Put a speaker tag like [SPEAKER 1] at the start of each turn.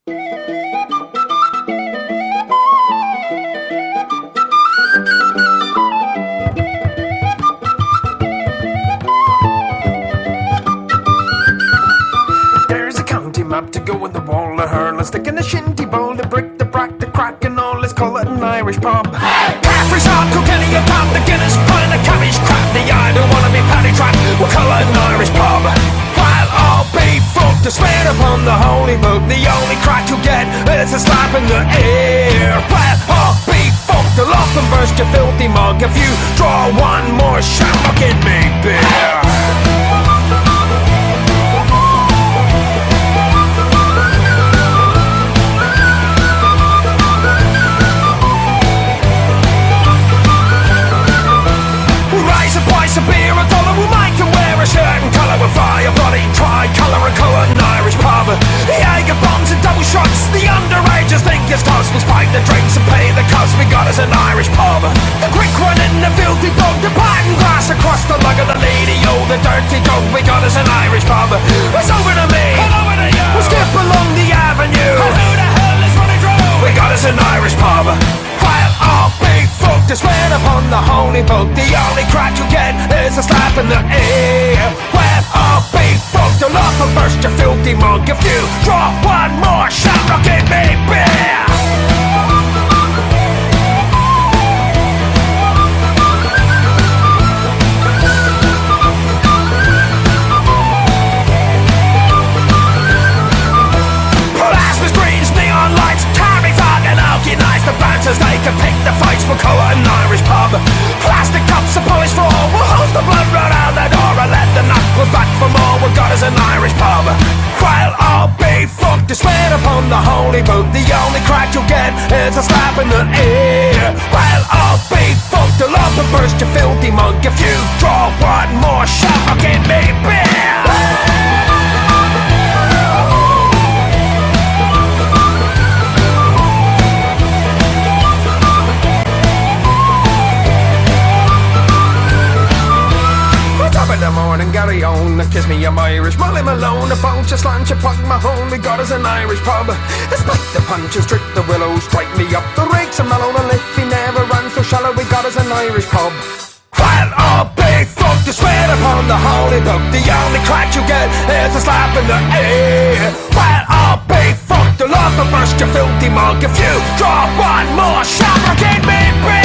[SPEAKER 1] There's a county map to go in the wall of her. Let's stick in the shinty bowl, the brick, the brack, the crack and all. Let's call it an Irish pub. Caffrey's hard, Kilkenny, a pound, the Guinness, pint, the cabbage crap. The I don't wanna be paddy trap. We'll call it an Irish pub. While all be fucked to swear upon the holy book, the only crack you get is a slap in the air. While all be fucked, the laugh and burst your filthy mug. If you draw one more shot, I'll get me beer. A beer, a dollar, we'll make and wear a shirt and colour with fire, bloody tri-colour and colour, an Irish pub. The Jaeger bombs and double shots, the underagers think it's toss. We'll spike the drinks and pay the cost, we got us an Irish pub. The quick one in the filthy dog, the parting glass across the lug of the lady, oh the dirty dog, we got us an Irish pub. It's over to me, and over to you. We'll skip along the avenue, and who the hell is running through? We got us an Irish pub. While all be fucked to swear upon the holy book, the only crack you get is a slap in the air. Well, I'll be fucked, you'll laugh and burst your filthy mug. If you draw one more shot, I'll give me beer. Plasma screens, neon lights, carry fucking alky nights. The bouncers, they can pick the fights, we'll call it an Irish pub. Plastic cups, a polished floor, we'll hold the blood run out the door and let the knuckles back for more. We've got us an Irish pub. While I'll be fucked to swear upon the holy book, the only crack you'll get is a slap in the air. While I'll be fucked, you'll love to burst your filthy mug. If you draw one more shot, I'll give me beer. In the morning, Gary on, kiss me, I'm Irish. Molly Malone, a bunch of slant, you pug my home. We got us an Irish pub. Spike the punches, strip the willows, strike me up the rakes and mellow. And if he never ran so shallow, we got us an Irish pub. While all be fucked to swear upon the holy book, the only crack you get is a slap in the air. While all be fucked, you'll love to burst your filthy mug. If you draw one more shot, I'll give me beer.